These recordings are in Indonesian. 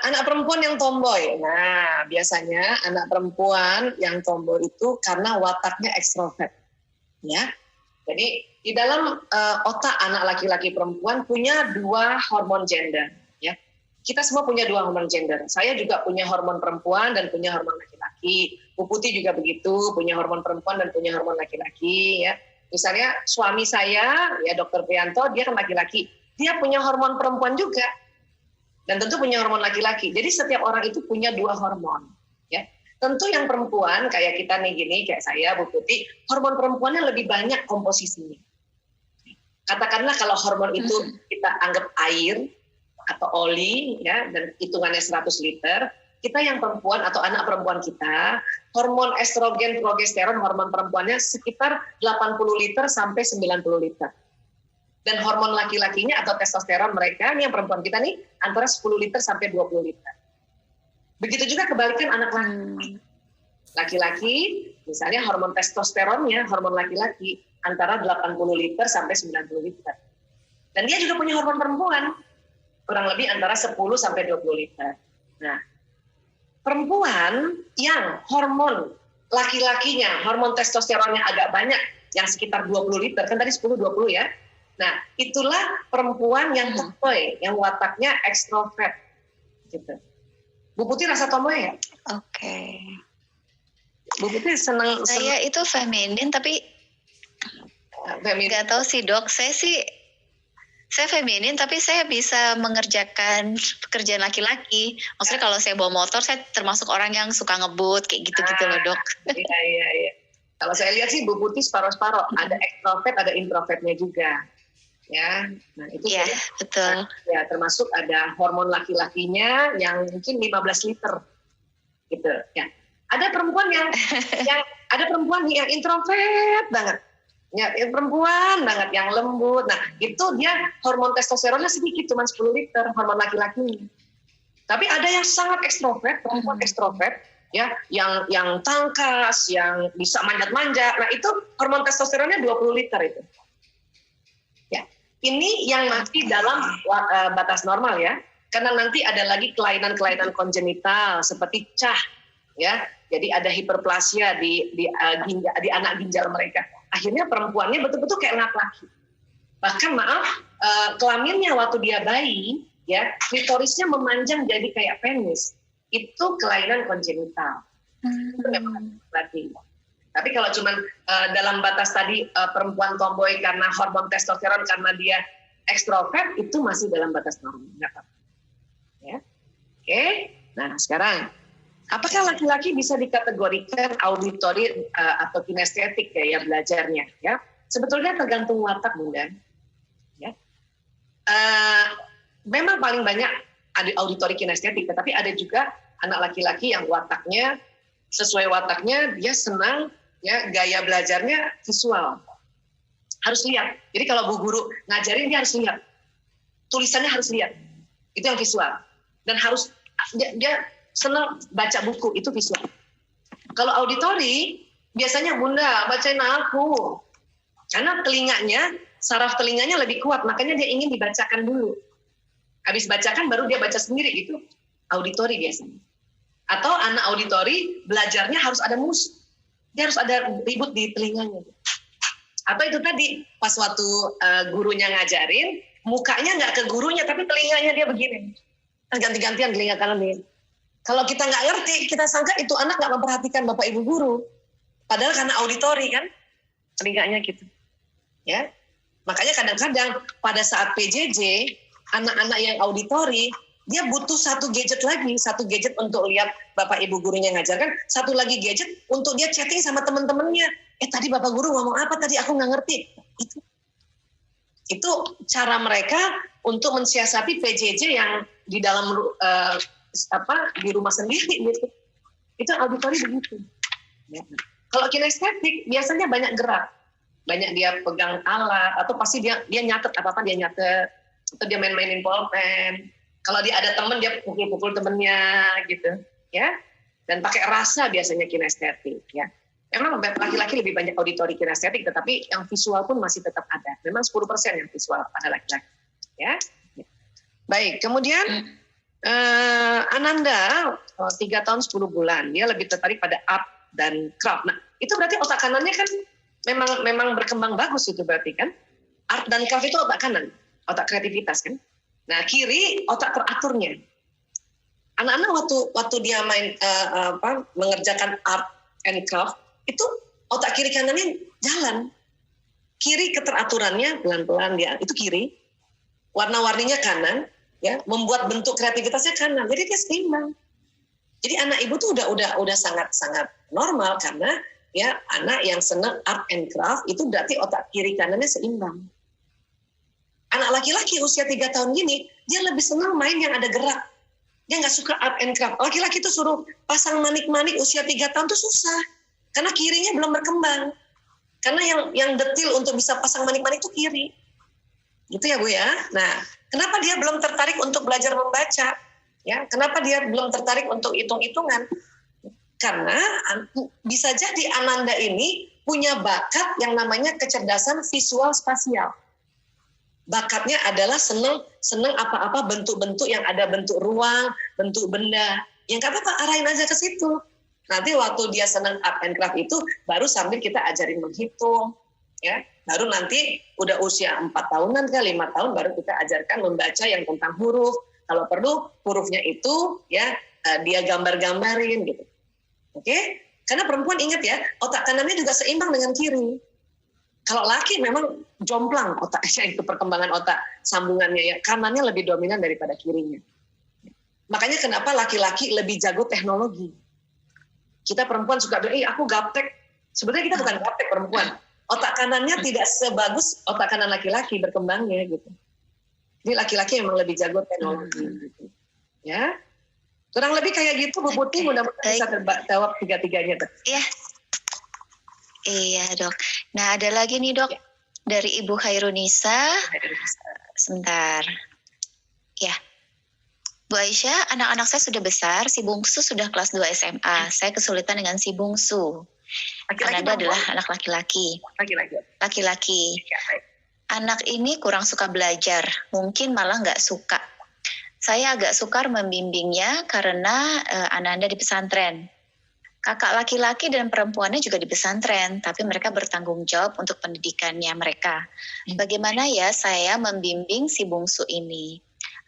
Anak perempuan yang tomboy. Nah, biasanya anak perempuan yang tomboy itu karena wataknya ekstrovert. Ya. Jadi di dalam otak anak laki-laki perempuan punya dua hormon gender. Ya. Kita semua punya dua hormon gender. Saya juga punya hormon perempuan dan punya hormon laki-laki. Bu Putih juga begitu, punya hormon perempuan dan punya hormon laki-laki. Ya. Misalnya suami saya, ya Dr. Prianto, dia kan laki-laki. Dia punya hormon perempuan juga. Dan tentu punya hormon laki-laki. Jadi setiap orang itu punya dua hormon. Ya. Tentu yang perempuan, kayak kita nih gini, kayak saya, Bu Putih, hormon perempuannya lebih banyak komposisinya. Katakanlah kalau hormon itu kita anggap air atau oli, ya, dan hitungannya 100 liter, kita yang perempuan atau anak perempuan kita, hormon estrogen, progesteron, hormon perempuannya sekitar 80 liter sampai 90 liter. Dan hormon laki-lakinya atau testosteron mereka, nih yang perempuan kita nih, antara 10 liter sampai 20 liter. Begitu juga kebalikan anak laki. Laki-laki, misalnya hormon testosteronnya, hormon laki-laki, antara 80 liter sampai 90 liter. Dan dia juga punya hormon perempuan, kurang lebih antara 10 sampai 20 liter. Nah, perempuan yang hormon laki-lakinya, hormon testosteronnya agak banyak, yang sekitar 20 liter, kan tadi 10-20 ya. Nah, itulah perempuan yang tomboy, yang wataknya ekstrovert. Gitu. Bu Putih rasa tomboy ya? Oke. Bu Putih senang. Saya itu feminin, tapi nggak tahu sih dok. Saya feminin, tapi saya bisa mengerjakan pekerjaan laki-laki. Maksudnya kalau saya bawa motor, saya termasuk orang yang suka ngebut, kayak gitu-gitu loh dok. Iya. Kalau saya lihat sih Bu Putih separuh-separuh. Ada ekstrovert, ada introvertnya juga. Ya, nah itu ya, betul. Ya, termasuk ada hormon laki-lakinya yang mungkin 15 liter, gitu. Ya, ada perempuan yang introvert banget, ya, perempuan banget yang lembut. Nah, itu dia hormon testosteronnya sedikit, cuma 10 liter, hormon laki-lakinya. Tapi ada yang sangat ekstrovert, perempuan ekstrovert, ya, yang tangkas, yang bisa manjat-manjat. Nah, itu hormon testosteronnya 20 liter itu. Ini yang masih dalam batas normal ya, karena nanti ada lagi kelainan-kelainan kongenital seperti CAH, ya. Jadi ada hiperplasia di anak ginjal mereka. Akhirnya perempuannya betul-betul kayak laki-laki. Bahkan kelaminnya waktu dia bayi, ya, klitorisnya memanjang jadi kayak penis. Itu kelainan kongenital. Itu memang berarti. Tapi kalau cuma dalam batas tadi perempuan tomboy karena hormon testosteron karena dia ekstrovert, itu masih dalam batas normal. Ya. Oke. Nah sekarang, apakah laki-laki bisa dikategorikan auditory atau kinestetik gaya belajarnya? Ya, sebetulnya tergantung watak Bunda. Ya. Memang paling banyak ada auditory kinestetik, tetapi ada juga anak laki-laki yang wataknya sesuai wataknya dia senang. Ya, gaya belajarnya visual, harus lihat. Jadi kalau bu guru ngajarin dia harus lihat, tulisannya harus lihat, itu yang visual. Dan harus dia senang baca buku, itu visual. Kalau auditori biasanya Bunda bacain aku, karena telinganya, saraf telinganya lebih kuat, makanya dia ingin dibacakan dulu. Habis bacakan baru dia baca sendiri, itu auditori biasanya. Atau anak auditori belajarnya harus ada musik. Dia harus ada ribut di telinganya. Atau itu tadi, pas waktu gurunya ngajarin, mukanya nggak ke gurunya, tapi telinganya dia begini. Ganti-gantian telinga kanan begini. Kalau kita nggak ngerti, kita sangka itu anak nggak memperhatikan Bapak Ibu guru. Padahal karena auditori kan, telinganya gitu. Ya, makanya kadang-kadang pada saat PJJ, anak-anak yang auditori, dia butuh satu gadget untuk lihat Bapak Ibu gurunya ngajarkan, satu lagi gadget untuk dia chatting sama teman-temannya. Tadi Bapak Guru ngomong apa tadi, aku nggak ngerti. Itu cara mereka untuk mensiasati PJJ yang di dalam di rumah sendiri gitu. Itu auditori begitu. Ya. Kalau kinestetik biasanya banyak gerak, banyak dia pegang alat, atau pasti dia nyatet apa-apa dia nyatet, atau dia main-mainin pulpen. Kalau dia ada teman dia pukul-pukul temennya gitu, ya. Dan pakai rasa biasanya kinestetik, ya. Memang laki-laki lebih banyak auditori kinestetik, tetapi yang visual pun masih tetap ada. Memang 10% yang visual pada laki-laki, ya. Baik, kemudian Ananda 3 tahun 10 bulan, dia lebih tertarik pada art dan craft. Nah, itu berarti otak kanannya kan memang berkembang bagus itu berarti kan? Art dan craft itu otak kanan, otak kreativitas kan? Nah, kiri otak teraturnya. Anak-anak waktu dia main mengerjakan art and craft, itu otak kiri kanannya jalan. Kiri keteraturannya pelan-pelan dia, itu kiri. Warna-warninya kanan, ya, membuat bentuk kreativitasnya kanan. Jadi dia seimbang. Jadi anak ibu tuh udah sangat normal karena ya anak yang senang art and craft itu berarti otak kiri kanannya seimbang. Anak laki-laki usia 3 tahun gini, dia lebih senang main yang ada gerak. Dia nggak suka art and craft. Laki-laki tuh suruh pasang manik-manik usia 3 tahun tuh susah. Karena kirinya belum berkembang. Karena yang detil untuk bisa pasang manik-manik itu kiri. Gitu ya Bu ya. Nah, kenapa dia belum tertarik untuk belajar membaca? Ya, kenapa dia belum tertarik untuk hitung-hitungan? Karena bisa jadi Ananda ini punya bakat yang namanya kecerdasan visual spasial. Bakatnya adalah seneng apa-apa bentuk-bentuk yang ada bentuk ruang, bentuk benda. Yang nggak apa-apa, arahin aja ke situ. Nanti waktu dia seneng art and craft itu, baru sambil kita ajarin menghitung. Ya, baru nanti udah usia 4 tahunan ke 5 tahun baru kita ajarkan membaca yang tentang huruf. Kalau perlu hurufnya itu ya dia gambar-gambarin gitu. Oke? Karena perempuan ingat ya, otak kanannya juga seimbang dengan kiri. Kalau laki memang jomplang otaknya itu perkembangan otak sambungannya ya, kanannya lebih dominan daripada kirinya. Makanya kenapa laki-laki lebih jago teknologi. Kita perempuan suka bilang, aku gaptek. Sebenarnya kita bukan gaptek perempuan. Otak kanannya tidak sebagus otak kanan laki-laki berkembangnya gitu. Jadi laki-laki memang lebih jago teknologi gitu. Ya. Kurang lebih kayak gitu Bu Putih, mudah-mudahan bisa terjawab tiga-tiganya. Iya. Iya, Dok. Nah, ada lagi nih, Dok. Ya. Dari Ibu Hairunisa. Sebentar. Ya. Bu Aisyah, anak-anak saya sudah besar, si bungsu sudah kelas 2 SMA. Saya kesulitan dengan si bungsu. Ananda adalah anak laki-laki. Laki-laki. Anak ini kurang suka belajar, mungkin malah nggak suka. Saya agak sukar membimbingnya karena Ananda di pesantren. Kakak laki-laki dan perempuannya juga di pesantren, tapi mereka bertanggung jawab untuk pendidikannya mereka. Bagaimana ya saya membimbing si bungsu ini?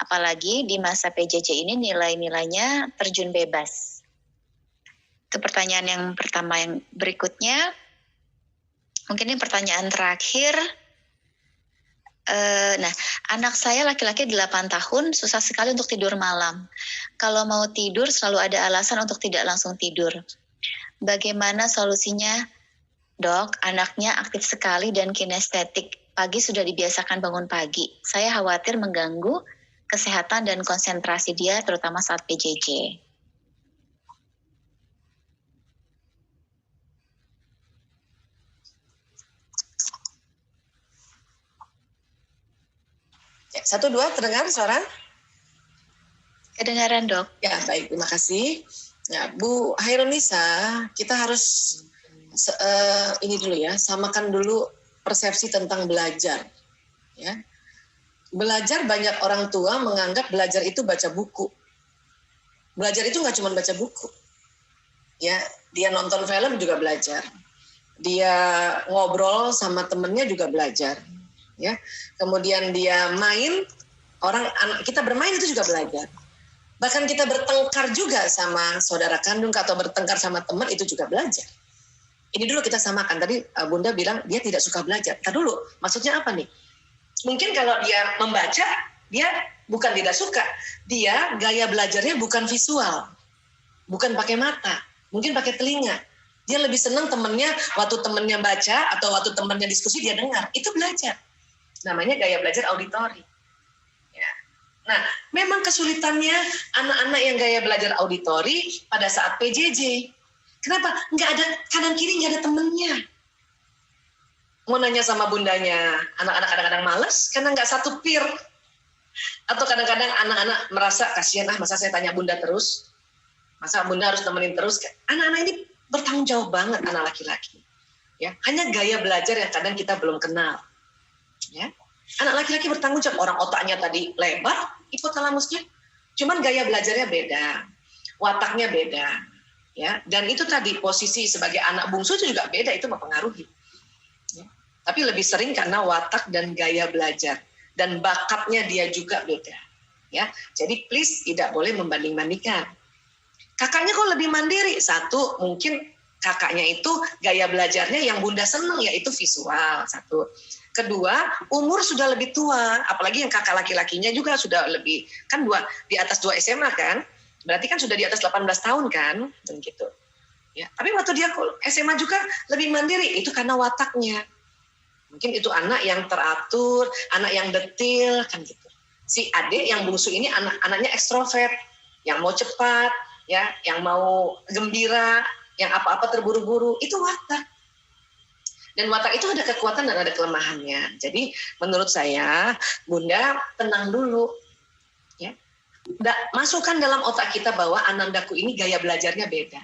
Apalagi di masa PJJ ini nilai-nilainya terjun bebas. Itu pertanyaan yang pertama. Yang berikutnya, mungkin ini pertanyaan terakhir. Nah, anak saya laki-laki 8 tahun, susah sekali untuk tidur malam. Kalau mau tidur selalu ada alasan untuk tidak langsung tidur. Bagaimana solusinya, Dok? Anaknya aktif sekali dan kinestetik. Pagi sudah dibiasakan bangun pagi. Saya khawatir mengganggu kesehatan dan konsentrasi dia, terutama saat PJJ. Ya, 1, 2, terdengar suara? Kedengaran, Dok. Ya, baik, terima kasih. Ya, Bu Hairunisa, kita harus ini dulu ya, samakan dulu persepsi tentang belajar. Ya. Belajar, banyak orang tua menganggap belajar itu baca buku. Belajar itu nggak cuma baca buku. Ya, dia nonton film juga belajar. Dia ngobrol sama temennya juga belajar. Ya, kemudian dia main, kita bermain itu juga belajar. Bahkan kita bertengkar juga sama saudara kandung atau bertengkar sama teman itu juga belajar. Ini dulu kita samakan. Tadi Bunda bilang dia tidak suka belajar. Tadi dulu, maksudnya apa nih? Mungkin kalau dia membaca, dia bukan tidak suka. Dia gaya belajarnya bukan visual, bukan pakai mata, mungkin pakai telinga. Dia lebih senang temennya, waktu temennya baca atau waktu temennya diskusi dia dengar. Itu belajar. Namanya gaya belajar auditori. Ya. Nah, memang kesulitannya anak-anak yang gaya belajar auditori pada saat PJJ. Kenapa? Nggak ada kanan kiri, nggak ada temennya. Mau nanya sama bundanya, anak-anak kadang-kadang malas karena nggak satu peer. Atau kadang-kadang anak-anak merasa kasihan, masa saya tanya bunda terus? Masa bunda harus temenin terus? Anak-anak ini bertanggung jawab banget, anak laki-laki. Ya, hanya gaya belajar yang kadang kita belum kenal. Ya, anak laki-laki bertanggung jawab, orang otaknya tadi lebar, hipotalamusnya, Cuman gaya belajarnya beda, wataknya beda, ya. Dan itu tadi posisi sebagai anak bungsu itu juga beda, itu mempengaruhi. Ya. Tapi lebih sering karena watak dan gaya belajar dan bakatnya dia juga beda, ya. Jadi please tidak boleh membanding-bandingkan. Kakaknya kok lebih mandiri? Satu, mungkin kakaknya itu gaya belajarnya yang bunda senang, yaitu visual. Satu. Kedua, umur sudah lebih tua, apalagi yang kakak laki-lakinya juga sudah lebih, kan di atas 2 SMA kan, berarti kan sudah di atas 18 tahun kan, dan gitu. Ya, tapi waktu dia SMA juga lebih mandiri, itu karena wataknya. Mungkin itu anak yang teratur, anak yang detil, kan gitu. Si adik yang bungsu ini anaknya ekstrovert, yang mau cepat, ya, yang mau gembira, yang apa-apa terburu-buru, itu watak. Dan watak itu ada kekuatan dan ada kelemahannya. Jadi menurut saya, Bunda tenang dulu. Ya. Masukkan dalam otak kita bahwa Anandaku ini gaya belajarnya beda.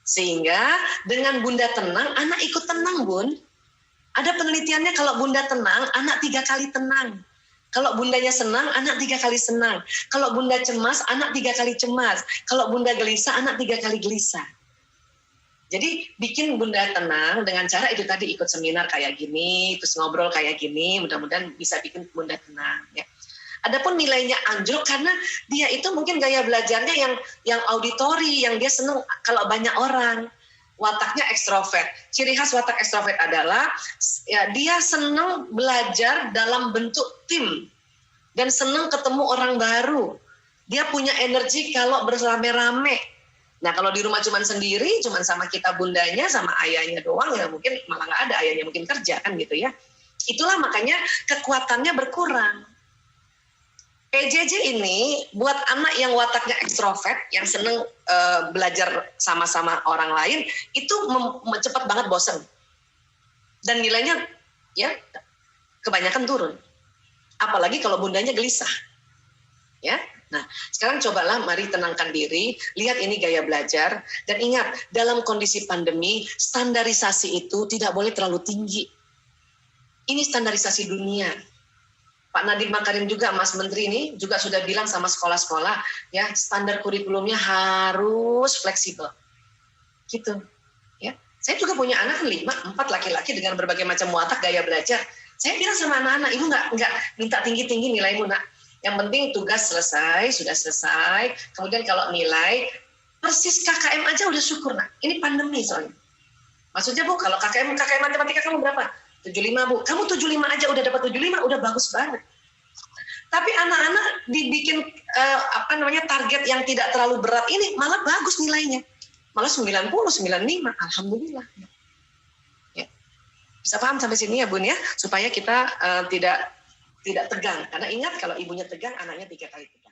Sehingga dengan Bunda tenang, anak ikut tenang, Bun. Ada penelitiannya kalau Bunda tenang, anak 3 kali tenang. Kalau bundanya senang, anak 3 kali senang. Kalau Bunda cemas, anak 3 kali cemas. Kalau Bunda gelisah, anak 3 kali gelisah. Jadi bikin Bunda tenang dengan cara itu tadi, ikut seminar kayak gini, terus ngobrol kayak gini, mudah-mudahan bisa bikin Bunda tenang. Ya. Adapun nilainya anjlok karena dia itu mungkin gaya belajarnya yang auditori, yang dia senang kalau banyak orang. Wataknya ekstrovert. Ciri khas watak ekstrovert adalah ya, dia senang belajar dalam bentuk tim dan senang ketemu orang baru. Dia punya energi kalau bersame-rame. Nah kalau di rumah cuman sendiri, cuman sama kita bundanya, sama ayahnya doang, ya mungkin malah nggak ada, ayahnya mungkin kerja kan gitu ya. Itulah makanya kekuatannya berkurang. PJJ ini buat anak yang wataknya ekstrovert, yang seneng belajar sama-sama orang lain, itu cepat banget bosen. Dan nilainya ya kebanyakan turun. Apalagi kalau bundanya gelisah. Ya. Nah, sekarang cobalah mari tenangkan diri, lihat ini gaya belajar, dan ingat, dalam kondisi pandemi, standarisasi itu tidak boleh terlalu tinggi. Ini standarisasi dunia. Pak Nadiem Makarim juga, Mas Menteri ini juga sudah bilang sama sekolah-sekolah, ya standar kurikulumnya harus fleksibel. Gitu. Ya. Saya juga punya anak 5, 4 laki-laki dengan berbagai macam watak gaya belajar. Saya bilang sama anak-anak, ibu nggak minta tinggi-tinggi nilaimu, nak. Yang penting tugas selesai, sudah selesai. Kemudian kalau nilai, persis KKM aja udah syukur, nak. Ini pandemi soalnya. Maksudnya, Bu, kalau KKM matematika kamu berapa? 75, Bu. Kamu 75 aja udah dapat 75, udah bagus banget. Tapi anak-anak dibikin target yang tidak terlalu berat ini malah bagus nilainya. Malah 90, 95. Alhamdulillah. Ya. Bisa paham sampai sini ya, Bun ya? Supaya kita tidak tegang. Karena ingat kalau ibunya tegang, anaknya 3 kali tegang.